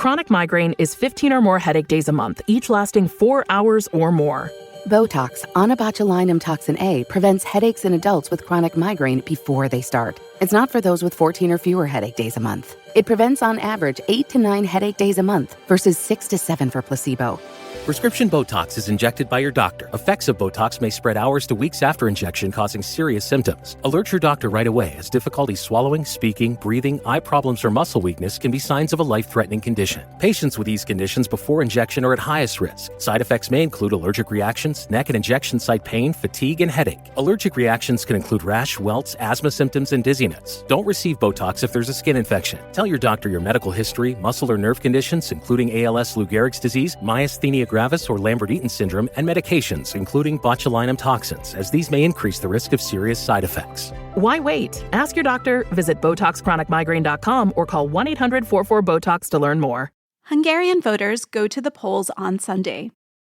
Chronic migraine is 15 or more headache days a month, each lasting 4 hours or more. Botox, onabotulinum toxin A, prevents headaches in adults with chronic migraine before they start. It's not for those with 14 or fewer headache days a month. It prevents on average 8 to 9 headache days a month versus 6 to 7 for placebo. Prescription Botox is injected by your doctor. Effects of Botox may spread hours to weeks after injection, causing serious symptoms. Alert your doctor right away, as difficulty swallowing, speaking, breathing, eye problems, or muscle weakness can be signs of a life-threatening condition. Patients with these conditions before injection are at highest risk. Side effects may include allergic reactions, neck and injection site pain, fatigue, and headache. Allergic reactions can include rash, welts, asthma symptoms, and dizziness. Don't receive Botox if there's a skin infection. Tell your doctor your medical history, muscle or nerve conditions, including ALS, Lou Gehrig's disease, myasthenia gravis, or Lambert-Eaton syndrome, and medications, including botulinum toxins, as these may increase the risk of serious side effects. Why wait? Ask your doctor, visit BotoxChronicMigraine.com, or call 1-800-44-BOTOX to learn more. Hungarian voters go to the polls on Sunday,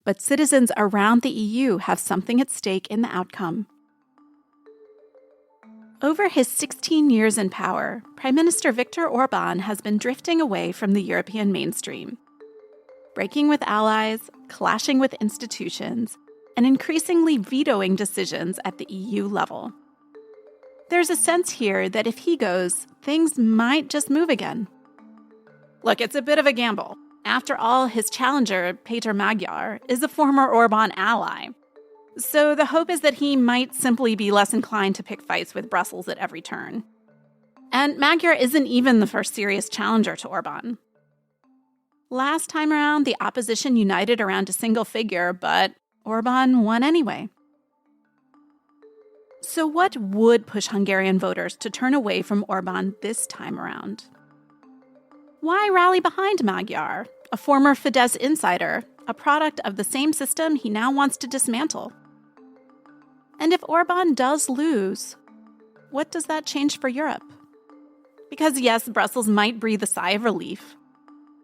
but citizens around the EU have something at stake in the outcome. Over his 16 years in power, Prime Minister Viktor Orbán has been drifting away from the European mainstream, breaking with allies, clashing with institutions, and increasingly vetoing decisions at the EU level. There's a sense here that if he goes, things might just move again. Look, it's a bit of a gamble. After all, his challenger, Péter Magyar, is a former Orbán ally. So the hope is that he might simply be less inclined to pick fights with Brussels at every turn. And Magyar isn't even the first serious challenger to Orbán. Last time around, the opposition united around a single figure, but Orbán won anyway. So what would push Hungarian voters to turn away from Orbán this time around? Why rally behind Magyar, a former Fidesz insider, a product of the same system he now wants to dismantle? And if Orbán does lose, what does that change for Europe? Because yes, Brussels might breathe a sigh of relief,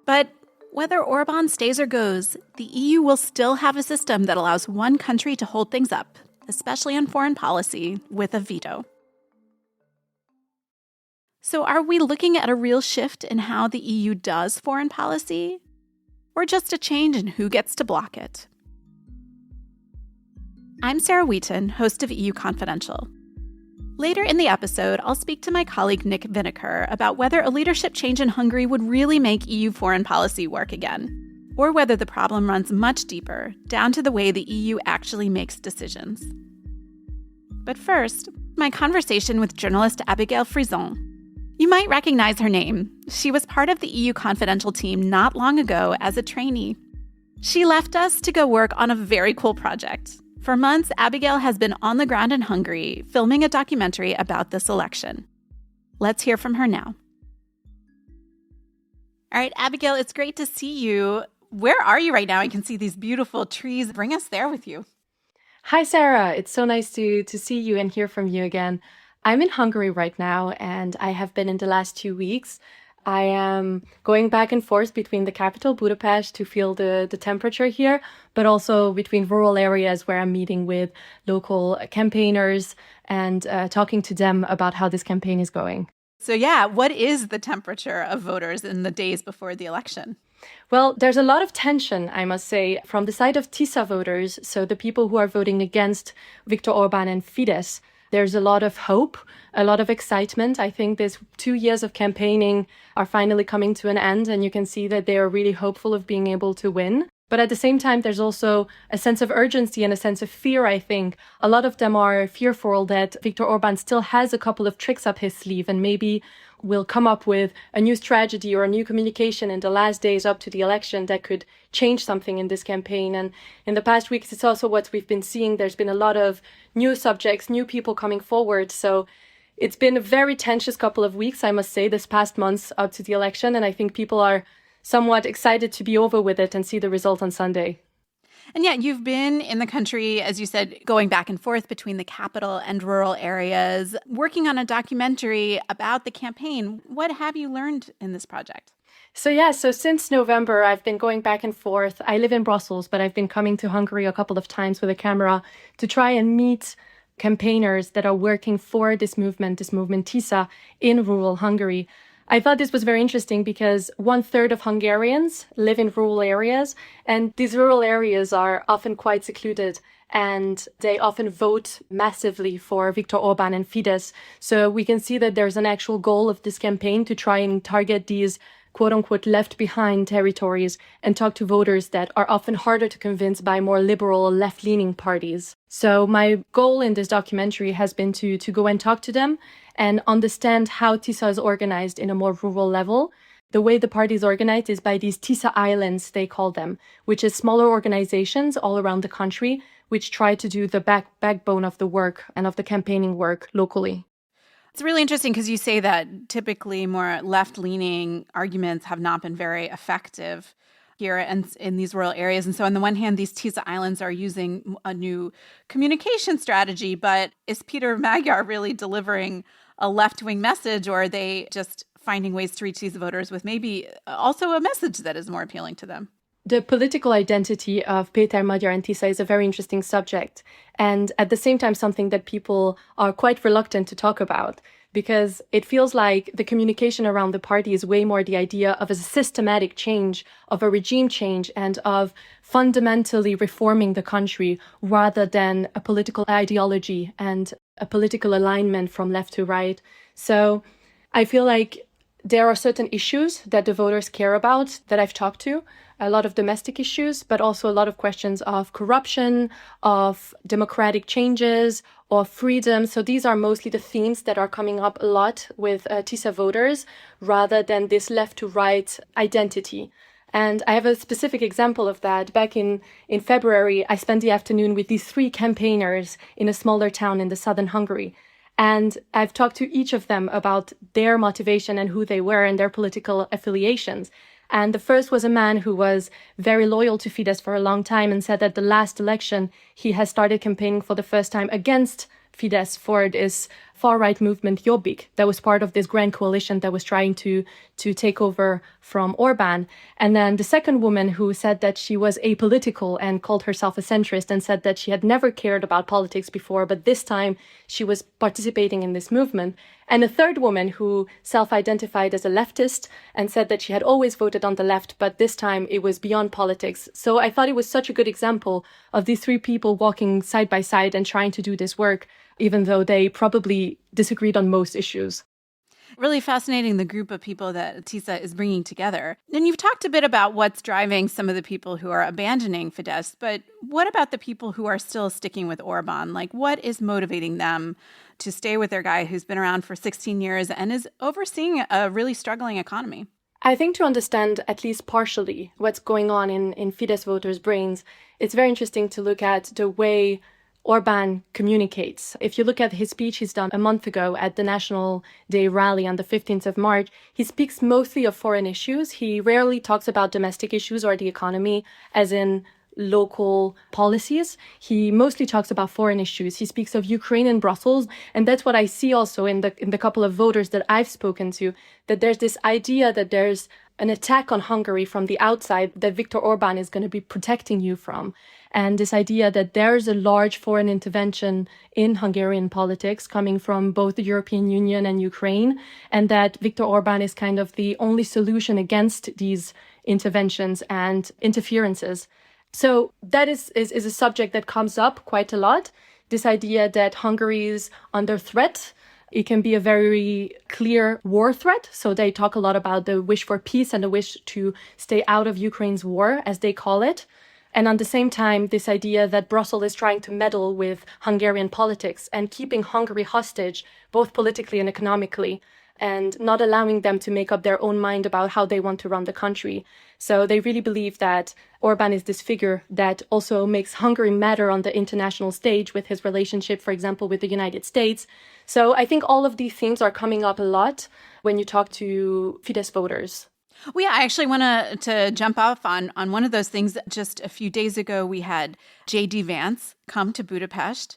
but whether Orbán stays or goes, the EU will still have a system that allows one country to hold things up, especially in foreign policy, with a veto. So are we looking at a real shift in how the EU does foreign policy? Or just a change in who gets to block it? I'm Sarah Wheaton, host of EU Confidential. Later in the episode, I'll speak to my colleague Nick Vinocur about whether a leadership change in Hungary would really make EU foreign policy work again, or whether the problem runs much deeper, down to the way the EU actually makes decisions. But first, my conversation with journalist Abigail Frizon. You might recognize her name. She was part of the EU Confidential team not long ago as a trainee. She left us to go work on a very cool project. For months, Abigail has been on the ground in Hungary, filming a documentary about this election. Let's hear from her now. All right, Abigail, it's great to see you. Where are you right now? I can see these beautiful trees. Bring us there with you. Hi, Sarah. It's so nice to see you and hear from you again. I'm in Hungary right now, and I have been in the last 2 weeks. I am going back and forth between the capital, Budapest, to feel the temperature here, but also between rural areas where I'm meeting with local campaigners and talking to them about how this campaign is going. So yeah, what is the temperature of voters in the days before the election? Well, there's a lot of tension, I must say, from the side of Tisza voters, so the people who are voting against Viktor Orbán and Fidesz. There's a lot of hope, a lot of excitement. I think these 2 years of campaigning are finally coming to an end, and you can see that they are really hopeful of being able to win. But at the same time, there's also a sense of urgency and a sense of fear, I think. A lot of them are fearful that Viktor Orbán still has a couple of tricks up his sleeve and maybe will come up with a new strategy or a new communication in the last days up to the election that could change something in this campaign. And in the past weeks, it's also what we've been seeing. There's been a lot of new subjects, new people coming forward. So it's been a very tense couple of weeks, I must say, this past months up to the election. And I think people are somewhat excited to be over with it and see the result on Sunday. And yeah, you've been in the country, as you said, going back and forth between the capital and rural areas, working on a documentary about the campaign. What have you learned in this project? So since November, I've been going back and forth. I live in Brussels, but I've been coming to Hungary a couple of times with a camera to try and meet campaigners that are working for this movement Tisza, in rural Hungary. I thought this was very interesting because 1/3 of Hungarians live in rural areas, and these rural areas are often quite secluded, and they often vote massively for Viktor Orbán and Fidesz. So we can see that there's an actual goal of this campaign to try and target these quote-unquote left-behind territories and talk to voters that are often harder to convince by more liberal or left-leaning parties. So my goal in this documentary has been to go and talk to them and understand how Tisza is organized in a more rural level. The way the party is organized is by these Tisza islands, they call them, which is smaller organizations all around the country, which try to do the backbone of the work and of the campaigning work locally. It's really interesting because you say that typically more left-leaning arguments have not been very effective here and in these rural areas. And so on the one hand, these Tisza Islands are using a new communication strategy, but is Peter Magyar really delivering a left-wing message, or are they just finding ways to reach these voters with maybe also a message that is more appealing to them? The political identity of Péter Magyar and Tisza is a very interesting subject, and at the same time something that people are quite reluctant to talk about, because it feels like the communication around the party is way more the idea of a systematic change, of a regime change, and of fundamentally reforming the country rather than a political ideology and a political alignment from left to right. So I feel like there are certain issues that the voters care about that I've talked to, a lot of domestic issues, but also a lot of questions of corruption, of democratic changes, of freedom. So these are mostly the themes that are coming up a lot with Tisza voters, rather than this left to right identity. And I have a specific example of that. Back in February, I spent the afternoon with these 3 campaigners in a smaller town in the southern Hungary. And I've talked to each of them about their motivation and who they were and their political affiliations. And the first was a man who was very loyal to Fidesz for a long time and said that the last election he has started campaigning for the first time against Fidesz for this far-right movement Jobbik that was part of this grand coalition that was trying to take over from Orbán. And then the second woman who said that she was apolitical and called herself a centrist and said that she had never cared about politics before, but this time she was participating in this movement. And a third woman who self-identified as a leftist and said that she had always voted on the left, but this time it was beyond politics. So I thought it was such a good example of these 3 people walking side by side and trying to do this work, even though they probably disagreed on most issues. Really fascinating, the group of people that Tisza is bringing together. And you've talked a bit about what's driving some of the people who are abandoning Fidesz, but what about the people who are still sticking with Orbán? Like, what is motivating them to stay with their guy who's been around for 16 years and is overseeing a really struggling economy? I think to understand at least partially what's going on in Fidesz voters' brains, it's very interesting to look at the way Orbán communicates. If you look at his speech he's done a month ago at the National Day rally on the 15th of March, he speaks mostly of foreign issues. He rarely talks about domestic issues or the economy, as in local policies. He mostly talks about foreign issues. He speaks of Ukraine and Brussels. And that's what I see also in the couple of voters that I've spoken to, that there's this idea that there's an attack on Hungary from the outside that Viktor Orbán is going to be protecting you from. And this idea that there's a large foreign intervention in Hungarian politics coming from both the European Union and Ukraine, and that Viktor Orbán is kind of the only solution against these interventions and interferences. So that is a subject that comes up quite a lot, this idea that Hungary is under threat. It can be a very clear war threat. So they talk a lot about the wish for peace and the wish to stay out of Ukraine's war, as they call it. And at the same time, this idea that Brussels is trying to meddle with Hungarian politics and keeping Hungary hostage, both politically and economically, and not allowing them to make up their own mind about how they want to run the country. So they really believe that Orbán is this figure that also makes Hungary matter on the international stage with his relationship, for example, with the United States. So I think all of these themes are coming up a lot when you talk to Fidesz voters. Well, yeah, I actually want to jump off on one of those things. Just a few days ago, we had J.D. Vance come to Budapest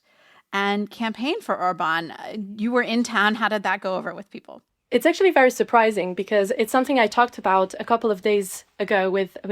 and campaign for Orbán. You were in town. How did that go over with people? It's actually very surprising because it's something I talked about a couple of days ago with a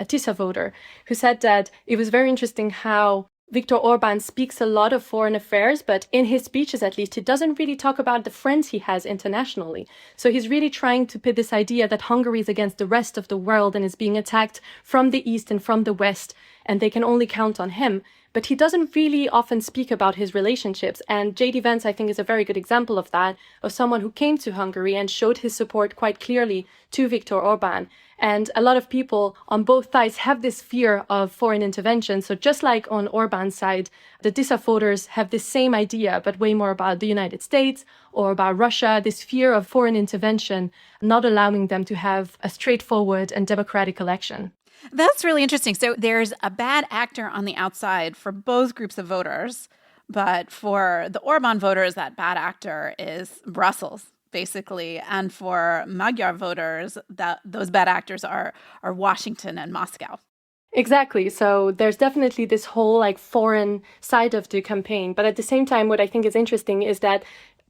Tisza voter who said that it was very interesting how Viktor Orbán speaks a lot of foreign affairs, but in his speeches, at least, he doesn't really talk about the friends he has internationally. So he's really trying to put this idea that Hungary is against the rest of the world and is being attacked from the east and from the west, and they can only count on him. But he doesn't really often speak about his relationships. And J.D. Vance, I think, is a very good example of that, of someone who came to Hungary and showed his support quite clearly to Viktor Orbán. And a lot of people on both sides have this fear of foreign intervention. So just like on Orbán's side, the Tisza voters have the same idea, but way more about the United States or about Russia, this fear of foreign intervention, not allowing them to have a straightforward and democratic election. That's really interesting. So there's a bad actor on the outside for both groups of voters, but for the Orbán voters, that bad actor is Brussels, basically. And for Magyar voters, those bad actors are Washington and Moscow. Exactly. So there's definitely this whole foreign side of the campaign. But at the same time, what I think is interesting is that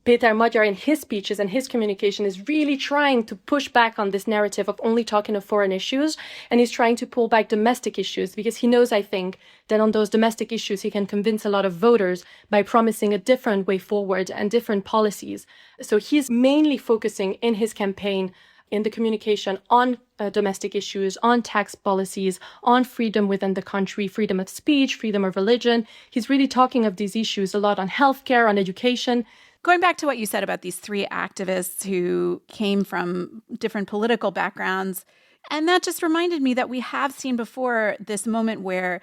Péter Magyar in his speeches and his communication is really trying to push back on this narrative of only talking of foreign issues. And he's trying to pull back domestic issues because he knows, I think, that on those domestic issues, he can convince a lot of voters by promising a different way forward and different policies. So he's mainly focusing in his campaign in the communication on domestic issues, on tax policies, on freedom within the country, freedom of speech, freedom of religion. He's really talking of these issues a lot on healthcare, on education. Going back to what you said about these three activists who came from different political backgrounds, and that just reminded me that we have seen before this moment where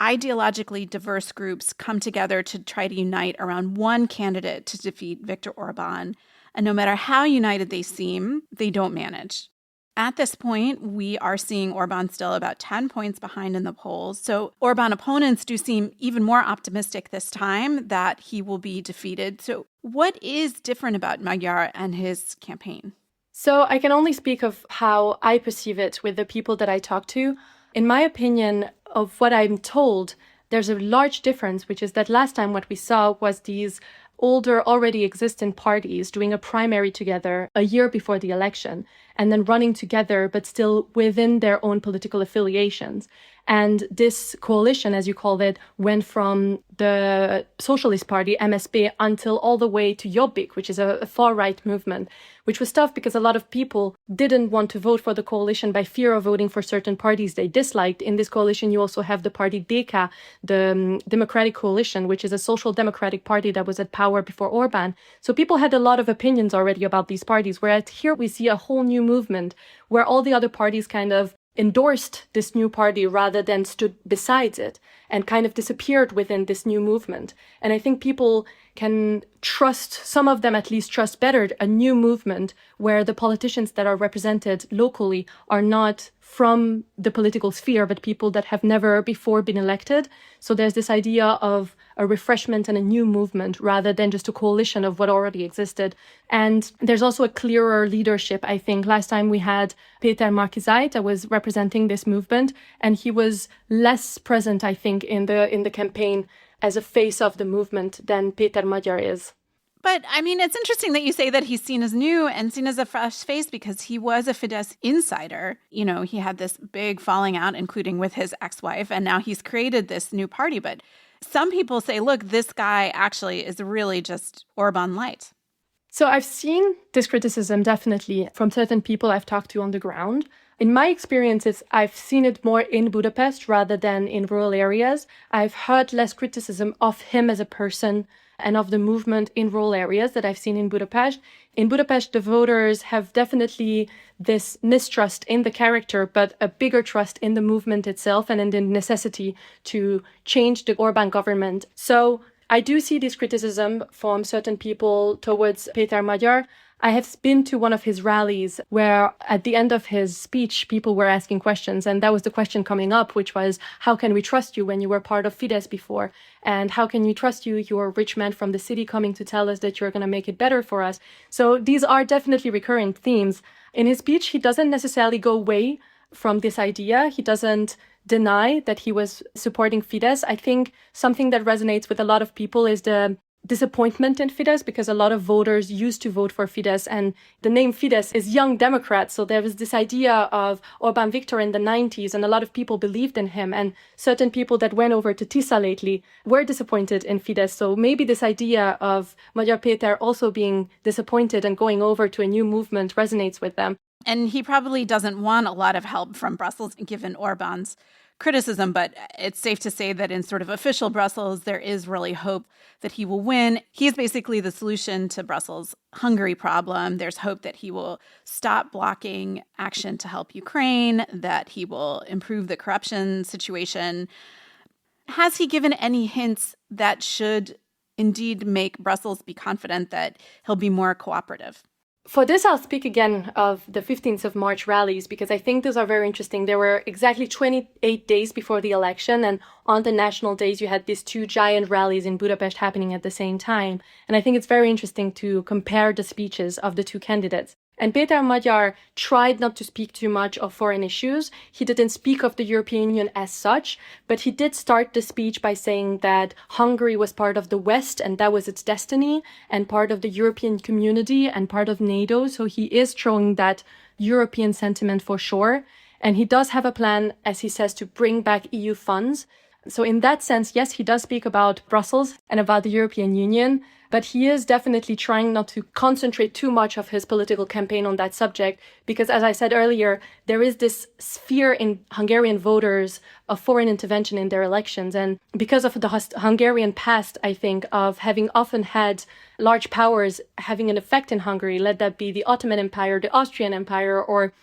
ideologically diverse groups come together to try to unite around one candidate to defeat Viktor Orbán. And no matter how united they seem, they don't manage. At this point, we are seeing Orbán still about 10 points behind in the polls. So Orbán opponents do seem even more optimistic this time that he will be defeated. So what is different about Magyar and his campaign? So I can only speak of how I perceive it with the people that I talk to. In my opinion, of what I'm told, there's a large difference, which is that last time what we saw was these older, already existent parties doing a primary together a year before the election and then running together, but still within their own political affiliations. And this coalition, as you called it, went from the Socialist Party, MSP, until all the way to Jobbik, which is a far-right movement, which was tough because a lot of people didn't want to vote for the coalition by fear of voting for certain parties they disliked. In this coalition, you also have the party DK, the Democratic Coalition, which is a social democratic party that was at power before Orbán. So people had a lot of opinions already about these parties, whereas here we see a whole new movement where all the other parties kind of endorsed this new party rather than stood beside it and kind of disappeared within this new movement. And I think people can trust, some of them at least trust better, a new movement where the politicians that are represented locally are not from the political sphere, but people that have never before been elected. So there's this idea of a refreshment and a new movement rather than just a coalition of what already existed. And there's also a clearer leadership, I think. Last time we had Péter Markizait that was representing this movement, and he was less present, I think, in the campaign as a face of the movement than Péter Magyar is. But, I mean, it's interesting that you say that he's seen as new and seen as a fresh face because he was a Fidesz insider. You know, he had this big falling out, including with his ex-wife, and now he's created this new party. But some people say, look, this guy actually is really just Orbán light. So I've seen this criticism definitely from certain people I've talked to on the ground. In my experiences, I've seen it more in Budapest rather than in rural areas. I've heard less criticism of him as a person and of the movement in rural areas that I've seen in Budapest. In Budapest, the voters have definitely this mistrust in the character, but a bigger trust in the movement itself and in the necessity to change the Orbán government. So I do see this criticism from certain people towards Péter Magyar. I have been to one of his rallies where at the end of his speech, people were asking questions. And that was the question coming up, which was, how can we trust you when you were part of Fidesz before? And how can we trust you? You're a rich man from the city coming to tell us that you're going to make it better for us. So these are definitely recurrent themes. In his speech, he doesn't necessarily go away from this idea. He doesn't deny that he was supporting Fidesz. I think something that resonates with a lot of people is the disappointment in Fidesz, because a lot of voters used to vote for Fidesz, and the name Fidesz is young Democrats. So there was this idea of Orbán Viktor in the 90s, and a lot of people believed in him. And certain people that went over to Tisza lately were disappointed in Fidesz. So maybe this idea of Magyar Péter also being disappointed and going over to a new movement resonates with them. And he probably doesn't want a lot of help from Brussels, given Orbán's criticism, but it's safe to say that in sort of official Brussels, there is really hope that he will win. He's basically the solution to Brussels' Hungary problem. There's hope that he will stop blocking action to help Ukraine, that he will improve the corruption situation. Has he given any hints that should indeed make Brussels be confident that he'll be more cooperative? For this, I'll speak again of the 15th of March rallies, because I think those are very interesting. There were exactly 28 days before the election, and on the national days, you had these two giant rallies in Budapest happening at the same time. And I think it's very interesting to compare the speeches of the two candidates. And Péter Magyar tried not to speak too much of foreign issues. He didn't speak of the European Union as such, but he did start the speech by saying that Hungary was part of the West and that was its destiny, and part of the European community and part of NATO. So he is showing that European sentiment for sure. And he does have a plan, as he says, to bring back EU funds. So in that sense, yes, he does speak about Brussels and about the European Union, but he is definitely trying not to concentrate too much of his political campaign on that subject, because as I said earlier, there is this fear in Hungarian voters of foreign intervention in their elections. And because of the Hungarian past, I think, of having often had large powers having an effect in Hungary, let that be the Ottoman Empire, the Austrian Empire, or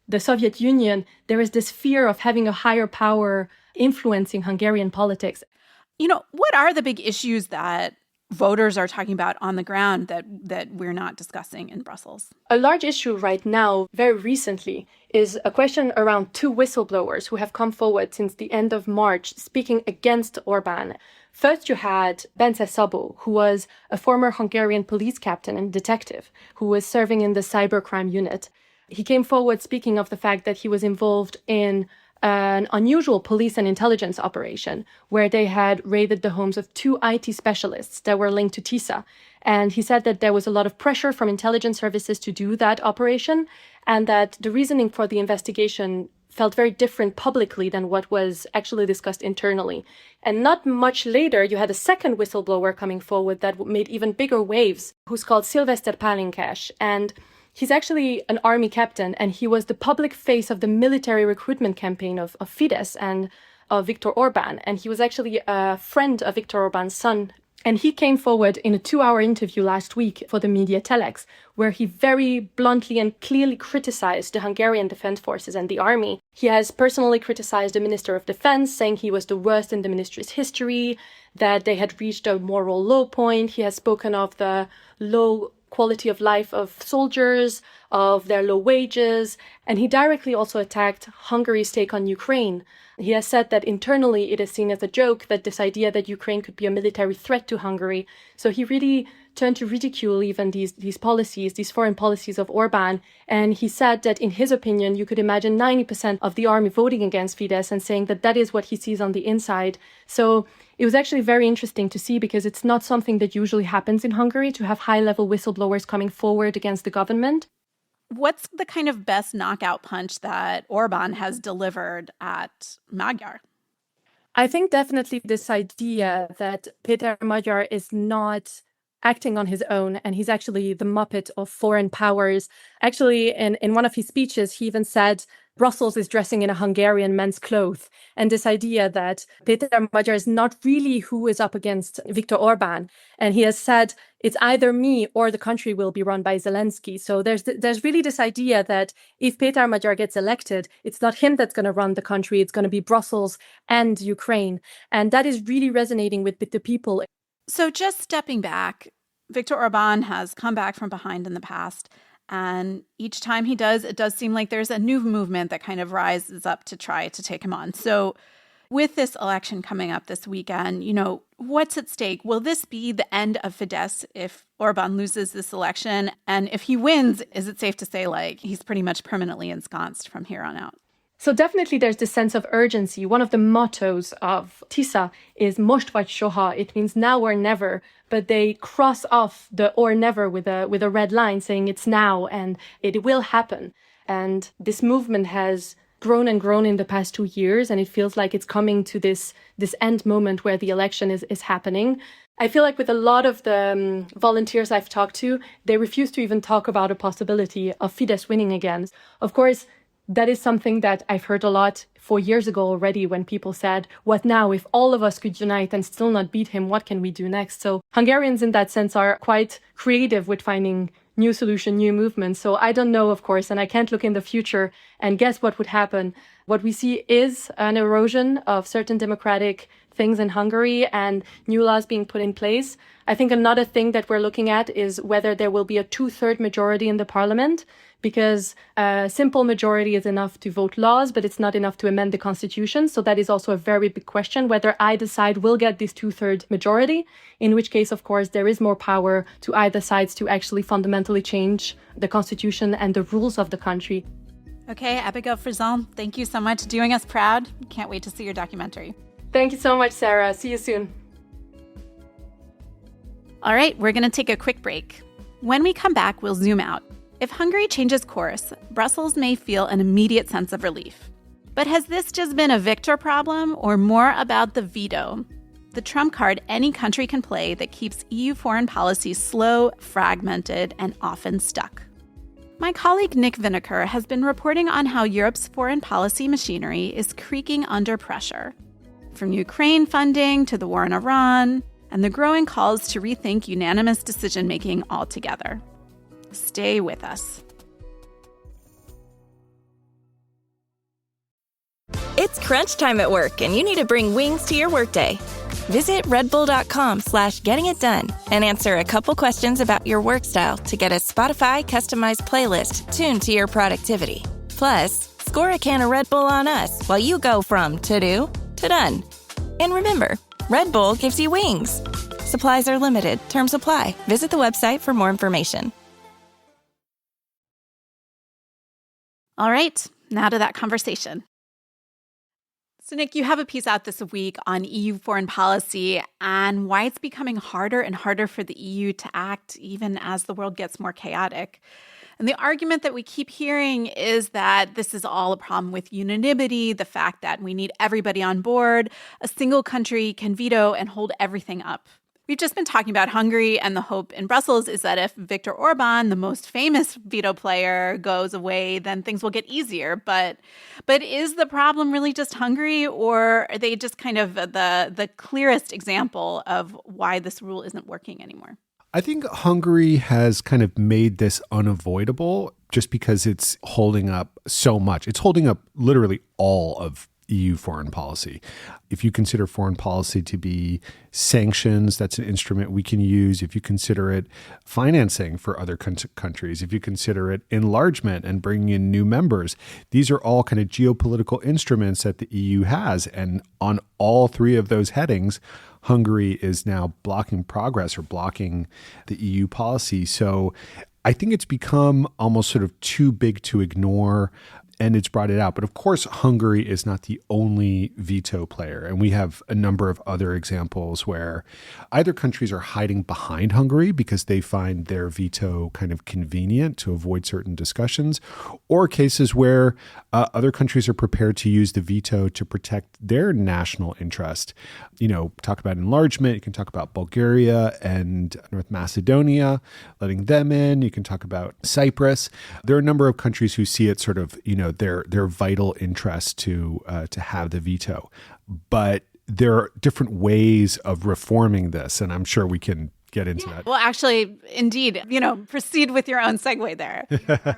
the Soviet Union, there is this fear of having a higher power influencing Hungarian politics. You know, what are the big issues that voters are talking about on the ground that we're not discussing in Brussels? A large issue right now, very recently, is a question around two whistleblowers who have come forward since the end of March speaking against Orbán. First, you had Bence Szabó, who was a former Hungarian police captain and detective who was serving in the cybercrime unit. He came forward speaking of the fact that he was involved in an unusual police and intelligence operation where they had raided the homes of two IT specialists that were linked to Tisza. And he said that there was a lot of pressure from intelligence services to do that operation, and that the reasoning for the investigation felt very different publicly than what was actually discussed internally. And not much later, you had a second whistleblower coming forward that made even bigger waves, who's called Szilveszter Pálinkás. And he's actually an army captain, and he was the public face of the military recruitment campaign of Fidesz and of Viktor Orbán. And he was actually a friend of Viktor Orbán's son. And he came forward in a 2-hour interview last week for the media Telex, where he very bluntly and clearly criticized the Hungarian Defense Forces and the army. He has personally criticized the Minister of Defense, saying he was the worst in the ministry's history, that they had reached a moral low point. He has spoken of the low quality of life of soldiers, of their low wages, and he directly also attacked Hungary's take on Ukraine. He has said that internally it is seen as a joke, that this idea that Ukraine could be a military threat to Hungary. So he really turned to ridicule even these policies, these foreign policies of Orbán. And he said that in his opinion, you could imagine 90% of the army voting against Fidesz and saying that that is what he sees on the inside. So it was actually very interesting to see, because it's not something that usually happens in Hungary, to have high-level whistleblowers coming forward against the government. What's the kind of best knockout punch that Orbán has delivered at Magyar? I think definitely this idea that Péter Magyar is not acting on his own, and he's actually the Muppet of foreign powers. Actually, in one of his speeches, he even said Brussels is dressing in a Hungarian men's clothes. And this idea that Péter Magyar is not really who is up against Viktor Orbán. And he has said, it's either me or the country will be run by Zelensky. So there's really this idea that if Péter Magyar gets elected, it's not him that's going to run the country. It's going to be Brussels and Ukraine. And that is really resonating with the people. So just stepping back, Viktor Orbán has come back from behind in the past. And each time he does, it does seem like there's a new movement that kind of rises up to try to take him on. So with this election coming up this weekend, you know, what's at stake? Will this be the end of Fidesz if Orbán loses this election? And if he wins, is it safe to say, like, he's pretty much permanently ensconced from here on out? So definitely there's this sense of urgency. One of the mottos of Tisza is most vagy soha. It means now or never, but they cross off the or never with a red line saying it's now and it will happen. And this movement has grown and grown in the past 2 years, and it feels like it's coming to this end moment where the election is happening. I feel like with a lot of the volunteers I've talked to, they refuse to even talk about a possibility of Fidesz winning again. Of course, that is something that I've heard a lot 4 years ago already when people said, what now? If all of us could unite and still not beat him, what can we do next? So Hungarians in that sense are quite creative with finding new solution, new movements. So I don't know, of course, and I can't look in the future and guess what would happen. What we see is an erosion of certain democratic things in Hungary and new laws being put in place. I think another thing that we're looking at is whether there will be a 2/3 majority in the parliament, because a simple majority is enough to vote laws, but it's not enough to amend the constitution. So that is also a very big question, whether either side will get this 2/3 majority, in which case, of course, there is more power to either sides to actually fundamentally change the constitution and the rules of the country. Okay, Abigail Frizon, thank you so much, doing us proud. Can't wait to see your documentary. Thank you so much, Sarah. See you soon. All right, we're going to take a quick break. When we come back, we'll zoom out. If Hungary changes course, Brussels may feel an immediate sense of relief. But has this just been a Viktor problem or more about the veto, the trump card any country can play that keeps EU foreign policy slow, fragmented, and often stuck? My colleague Nick Vinocur has been reporting on how Europe's foreign policy machinery is creaking under pressure. From Ukraine funding to the war in Iran, and the growing calls to rethink unanimous decision-making altogether. Stay with us. It's crunch time at work, and you need to bring wings to your workday. Visit redbull.com/gettingitdone and answer a couple questions about your work style to get a Spotify customized playlist tuned to your productivity. Plus, score a can of Red Bull on us while you go from to-do to done. And remember, Red Bull gives you wings. Supplies are limited. Terms apply. Visit the website for more information. All right, now to that conversation. So, Nick, you have a piece out this week on EU foreign policy and why it's becoming harder and harder for the EU to act even as the world gets more chaotic. And the argument that we keep hearing is that this is all a problem with unanimity, the fact that we need everybody on board. A single country can veto and hold everything up. We've just been talking about Hungary, and the hope in Brussels is that if Viktor Orbán, the most famous veto player, goes away, then things will get easier. But is the problem really just Hungary, or are they just kind of the clearest example of why this rule isn't working anymore? I think Hungary has kind of made this unavoidable just because it's holding up so much. It's holding up literally all of EU foreign policy. If you consider foreign policy to be sanctions, that's an instrument we can use. If you consider it financing for other countries, if you consider it enlargement and bringing in new members, these are all kind of geopolitical instruments that the EU has. And on all three of those headings, Hungary is now blocking progress or blocking the EU policy. So I think it's become almost sort of too big to ignore, and it's brought it out. But of course, Hungary is not the only veto player. And we have a number of other examples where either countries are hiding behind Hungary because they find their veto kind of convenient to avoid certain discussions, or cases where other countries are prepared to use the veto to protect their national interest. You know, talk about enlargement. You can talk about Bulgaria and North Macedonia, letting them in. You can talk about Cyprus. There are a number of countries who see it sort of, their vital interest to have the veto. But there are different ways of reforming this, and I'm sure we can get into that. Well, actually, indeed, proceed with your own segue there.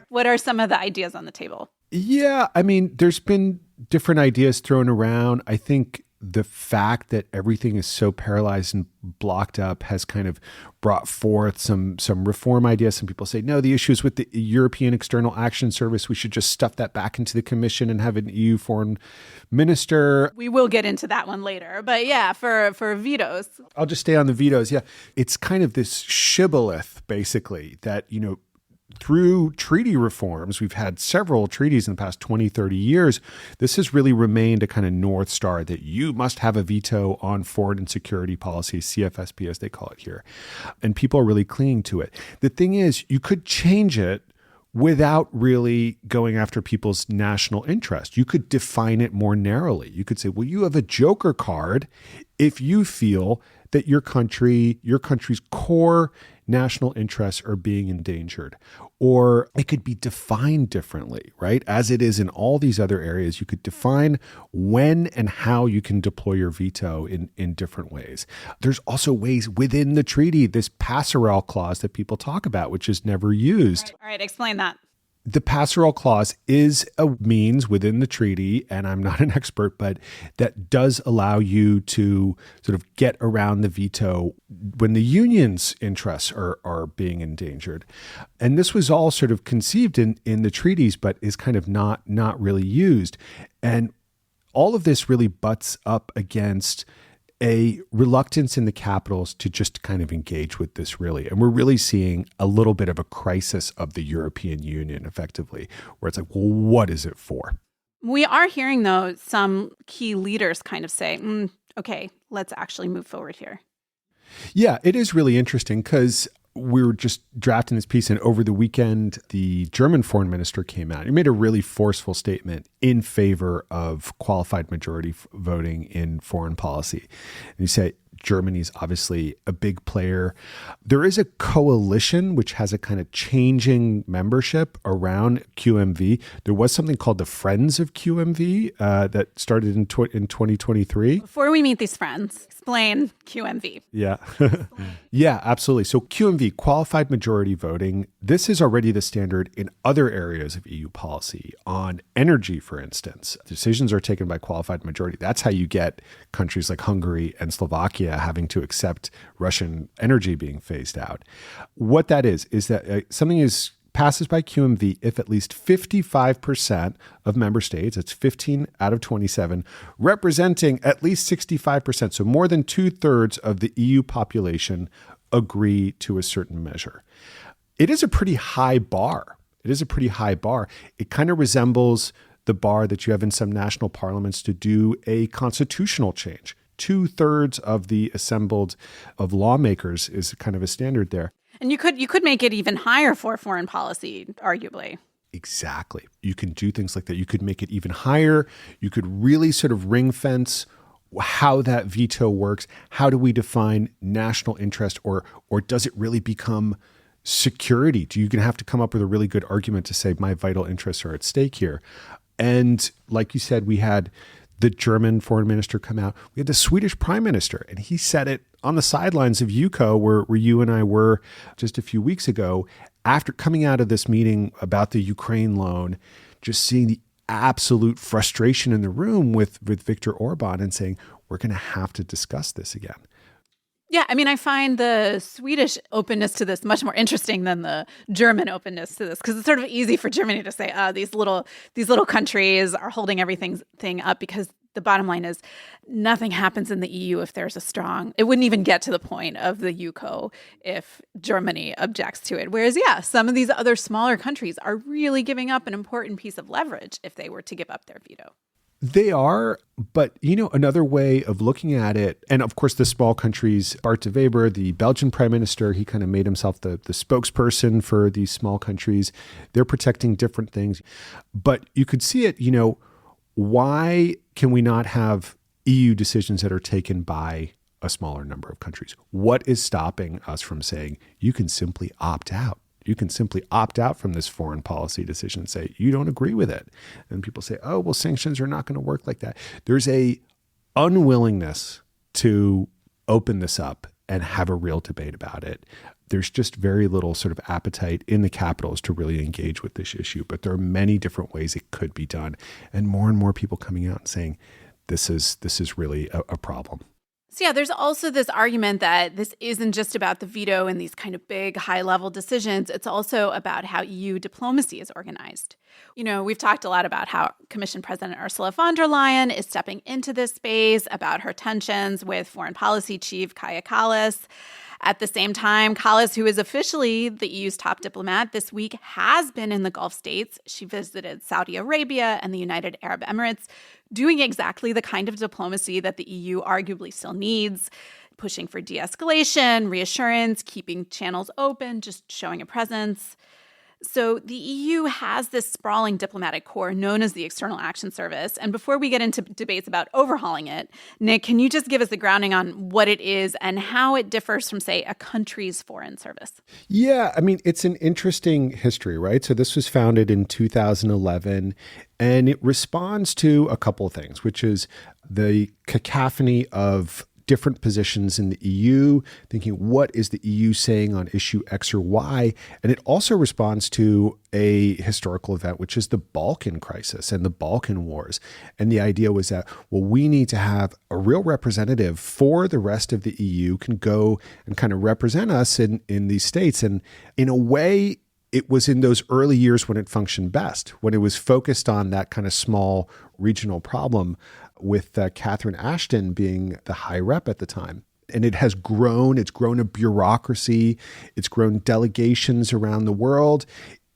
What are some of the ideas on the table? Yeah, I mean, there's been different ideas thrown around. I think the fact that everything is so paralyzed and blocked up has kind of brought forth some reform ideas. Some people say, no, the issue is with the European External Action Service. We should just stuff that back into the Commission and have an EU foreign minister. We will get into that one later. But yeah, for vetoes. I'll just stay on the vetoes. Yeah, it's kind of this shibboleth, basically, that, through treaty reforms, we've had several treaties in the past 20, 30 years. This has really remained a kind of North Star that you must have a veto on foreign and security policy, CFSP as they call it here. And people are really clinging to it. The thing is, you could change it without really going after people's national interest. You could define it more narrowly. You could say, well, you have a joker card if you feel that your country's core national interests are being endangered. Or it could be defined differently, right? As it is in all these other areas, you could define when and how you can deploy your veto in different ways. There's also ways within the treaty, this passerelle clause that people talk about, which is never used. All right, explain that. The passerelle clause is a means within the treaty, and I'm not an expert, but that does allow you to sort of get around the veto when the union's interests are being endangered. And this was all sort of conceived in the treaties, but is kind of not really used. And all of this really butts up against a reluctance in the capitals to just kind of engage with this really. And we're really seeing a little bit of a crisis of the European Union effectively, where it's like, well, what is it for? We are hearing, though, some key leaders kind of say, okay, let's actually move forward here. Yeah, it is really interesting because we were just drafting this piece, and over the weekend, the German foreign minister came out. He made a really forceful statement in favor of qualified majority voting in foreign policy. And he said, Germany's obviously a big player. There is a coalition which has a kind of changing membership around QMV. There was something called the Friends of QMV that started in 2023. Before we meet these friends, explain QMV. Yeah. Yeah, absolutely. So QMV, qualified majority voting, this is already the standard in other areas of EU policy. On energy, for instance, decisions are taken by qualified majority. That's how you get countries like Hungary and Slovakia having to accept Russian energy being phased out. What that is that something passes by QMV if at least 55% of member states, it's 15 out of 27, representing at least 65%, so more than 2/3 of the EU population agree to a certain measure. It is a pretty high bar. It kind of resembles the bar that you have in some national parliaments to do a constitutional change. 2/3 of the assembled of lawmakers is kind of a standard there. And you could make it even higher for foreign policy, arguably. Exactly. You can do things like that. You could make it even higher. You could really sort of ring fence how that veto works. How do we define national interest, or does it really become security? Do you have to come up with a really good argument to say my vital interests are at stake here? And like you said, we had the German foreign minister come out. We had the Swedish prime minister, and he said it on the sidelines of UCO, where you and I were just a few weeks ago, after coming out of this meeting about the Ukraine loan, just seeing the absolute frustration in the room with Viktor Orbán and saying, we're going to have to discuss this again. Yeah, I mean, I find the Swedish openness to this much more interesting than the German openness to this, because it's sort of easy for Germany to say, these little countries are holding everything up, because the bottom line is nothing happens in the EU if there's it wouldn't even get to the point of the UCO if Germany objects to it. Whereas, yeah, some of these other smaller countries are really giving up an important piece of leverage if they were to give up their veto. They are, but another way of looking at it, and of course the small countries, Bart de Wever, the Belgian prime minister, he kind of made himself the spokesperson for these small countries. They're protecting different things. But you could see it, why can we not have EU decisions that are taken by a smaller number of countries? What is stopping us from saying you can simply opt out? You can simply opt out from this foreign policy decision and say, you don't agree with it. And people say, oh, well, sanctions are not going to work like that. There's a unwillingness to open this up and have a real debate about it. There's just very little sort of appetite in the capitals to really engage with this issue. But there are many different ways it could be done. And more people coming out and saying, this is really a problem. So yeah, there's also this argument that this isn't just about the veto and these kind of big, high-level decisions. It's also about how EU diplomacy is organized. We've talked a lot about how Commission President Ursula von der Leyen is stepping into this space, about her tensions with foreign policy chief Kaja Kallas. At the same time, Kallas, who is officially the EU's top diplomat this week, has been in the Gulf states. She visited Saudi Arabia and the United Arab Emirates, doing exactly the kind of diplomacy that the EU arguably still needs, pushing for de-escalation, reassurance, keeping channels open, just showing a presence. So the EU has this sprawling diplomatic corps known as the External Action Service. And before we get into debates about overhauling it, Nick, can you just give us the grounding on what it is and how it differs from, say, a country's foreign service? Yeah, I mean, it's an interesting history, right? So this was founded in 2011, and it responds to a couple of things, which is the cacophony of different positions in the EU, thinking what is the EU saying on issue X or Y? And it also responds to a historical event, which is the Balkan crisis and the Balkan Wars. And the idea was that, well, we need to have a real representative for the rest of the EU can go and kind of represent us in these states. And in a way, it was in those early years when it functioned best, when it was focused on that kind of small regional problem with Catherine Ashton being the high rep at the time. And it has grown. It's grown a bureaucracy. It's grown delegations around the world.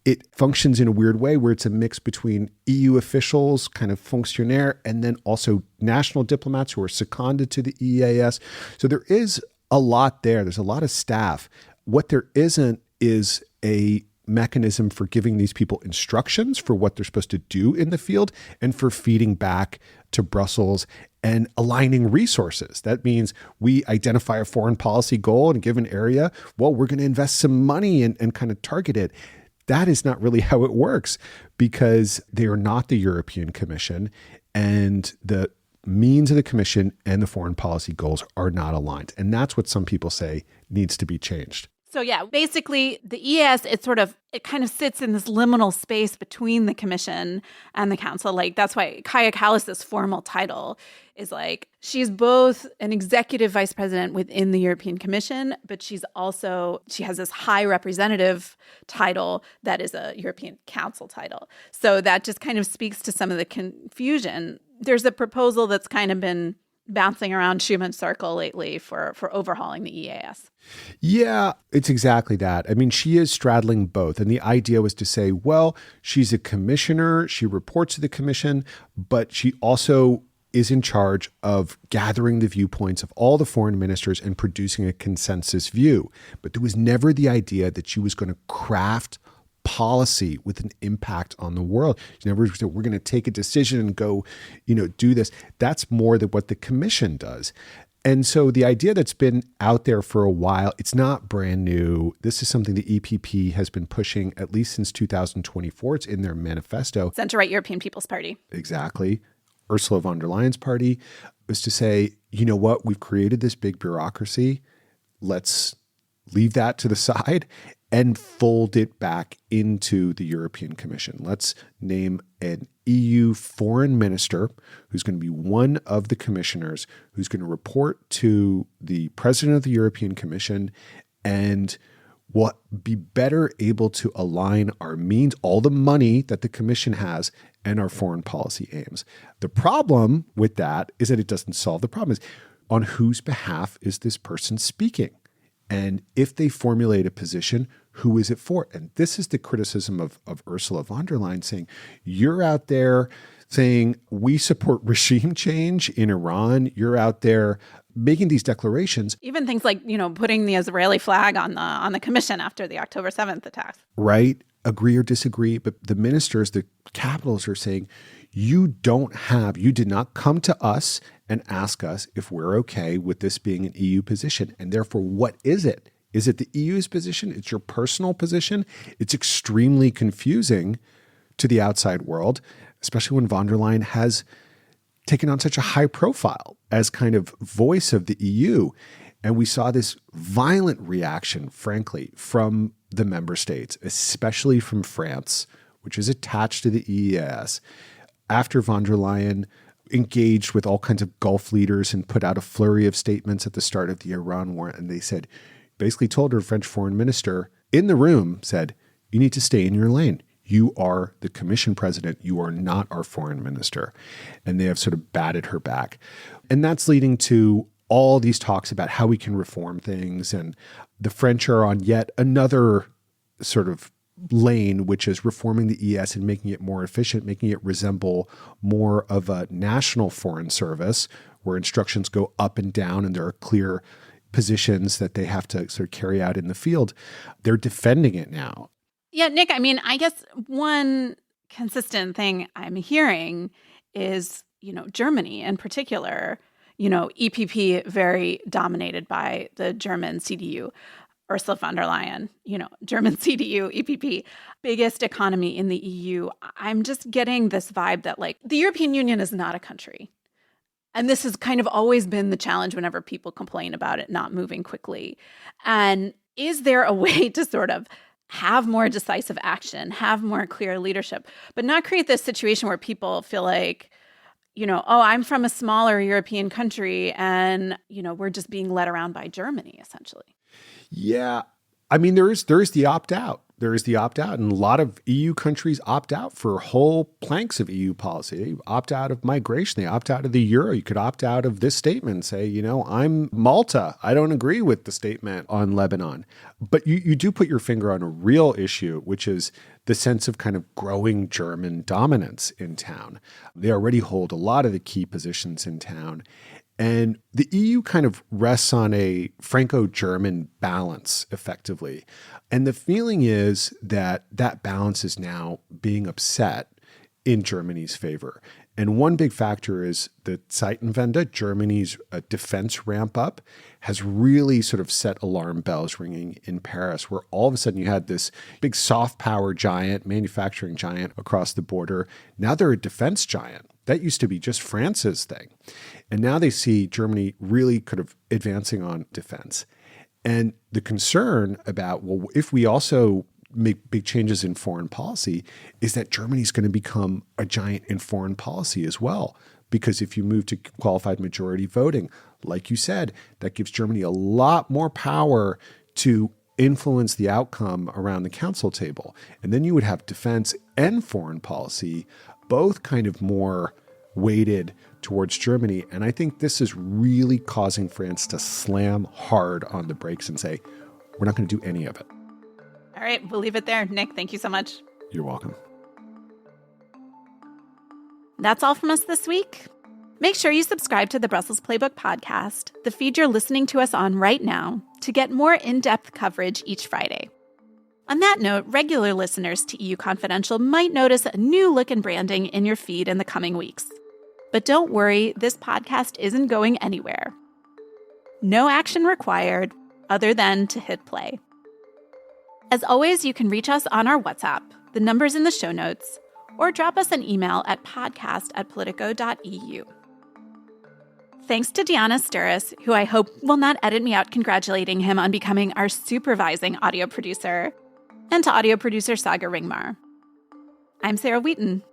It functions in a weird way where it's a mix between EU officials, kind of fonctionnaire, and then also national diplomats who are seconded to the EAS. So there is a lot there. There's a lot of staff. What there isn't is a mechanism for giving these people instructions for what they're supposed to do in the field and for feeding back to Brussels and aligning resources. That means we identify a foreign policy goal in a given area. Well, we're going to invest some money and kind of target it. That is not really how it works because they are not the European Commission, and the means of the Commission and the foreign policy goals are not aligned. And that's what some people say needs to be changed. So yeah, basically the EAS, it kind of sits in this liminal space between the Commission and the Council. Like that's why Kaja Kallas's formal title is like, she's both an executive vice president within the European Commission, but she has this high representative title that is a European Council title. So that just kind of speaks to some of the confusion. There's a proposal that's kind of been bouncing around Schumann's circle lately for overhauling the EAS. Yeah, it's exactly that. I mean, she is straddling both. And the idea was to say, well, she's a commissioner, she reports to the commission, but she also is in charge of gathering the viewpoints of all the foreign ministers and producing a consensus view. But there was never the idea that she was going to craft policy with an impact on the world. She never said, we're going to take a decision and go, do this. That's more than what the commission does. And so the idea that's been out there for a while, it's not brand new. This is something the EPP has been pushing at least since 2024. It's in their manifesto. Center-right European People's Party. Exactly. Ursula von der Leyen's party was to say, you know what, we've created this big bureaucracy. Let's leave that to the side and fold it back into the European Commission. Let's name an EU foreign minister who's going to be one of the commissioners who's going to report to the president of the European Commission and will be better able to align our means, all the money that the commission has, and our foreign policy aims. The problem with that is that it doesn't solve the problem. Is on whose behalf is this person speaking? And if they formulate a position, who is it for? And this is the criticism of Ursula von der Leyen saying, you're out there saying we support regime change in Iran. You're out there making these declarations. Even things like, putting the Israeli flag on the commission after the October 7th attacks. Right. Agree or disagree. But the ministers, the capitals are saying, you did not come to us and ask us if we're okay with this being an EU position. And therefore, what is it? Is it the EU's position? It's your personal position? It's extremely confusing to the outside world, especially when von der Leyen has taken on such a high profile as kind of voice of the EU. And we saw this violent reaction, frankly, from the member states, especially from France, which is attached to the EEAS, after von der Leyen engaged with all kinds of Gulf leaders and put out a flurry of statements at the start of the Iran war. And they basically told her French foreign minister in the room, said, you need to stay in your lane. You are the commission president. You are not our foreign minister. And they have sort of batted her back. And that's leading to all these talks about how we can reform things. And the French are on yet another sort of lane, which is reforming the ES and making it more efficient, making it resemble more of a national foreign service where instructions go up and down and there are clear positions that they have to sort of carry out in the field. They're defending it now. Yeah, Nick, I mean, I guess one consistent thing I'm hearing is, Germany in particular, EPP very dominated by the German CDU, Ursula von der Leyen, German CDU, EPP, biggest economy in the EU. I'm just getting this vibe that the European Union is not a country. And this has kind of always been the challenge whenever people complain about it not moving quickly. And is there a way to sort of have more decisive action, have more clear leadership, but not create this situation where people feel like, I'm from a smaller European country and, we're just being led around by Germany, essentially. Yeah. I mean, there is the opt-out. There is the opt-out. And a lot of EU countries opt out for whole planks of EU policy. They opt out of migration. They opt out of the euro. You could opt out of this statement and say, I'm Malta. I don't agree with the statement on Lebanon. But you do put your finger on a real issue, which is the sense of kind of growing German dominance in town. They already hold a lot of the key positions in town. And the EU kind of rests on a Franco-German balance, effectively. And the feeling is that that balance is now being upset in Germany's favor. And one big factor is the Zeitenwende, Germany's defense ramp up, has really sort of set alarm bells ringing in Paris, where all of a sudden you had this big soft power giant, manufacturing giant across the border. Now they're a defense giant. That used to be just France's thing. And now they see Germany really kind of advancing on defense. And the concern about, well, if we also make big changes in foreign policy, is that Germany's going to become a giant in foreign policy as well. Because if you move to qualified majority voting, like you said, that gives Germany a lot more power to influence the outcome around the council table. And then you would have defense and foreign policy both kind of more weighted towards Germany. And I think this is really causing France to slam hard on the brakes and say, we're not going to do any of it. All right, we'll leave it there. Nick, thank you so much. You're welcome. That's all from us this week. Make sure you subscribe to the Brussels Playbook podcast, the feed you're listening to us on right now, to get more in-depth coverage each Friday. On that note, regular listeners to EU Confidential might notice a new look and branding in your feed in the coming weeks. But don't worry, this podcast isn't going anywhere. No action required other than to hit play. As always, you can reach us on our WhatsApp, the number's in the show notes, or drop us an email at podcast@politico.eu. Thanks to Diana Sturis, who I hope will not edit me out congratulating him on becoming our supervising audio producer, and to audio producer Saga Ringmar. I'm Sarah Wheaton.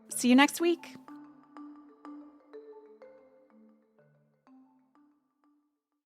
See you next week.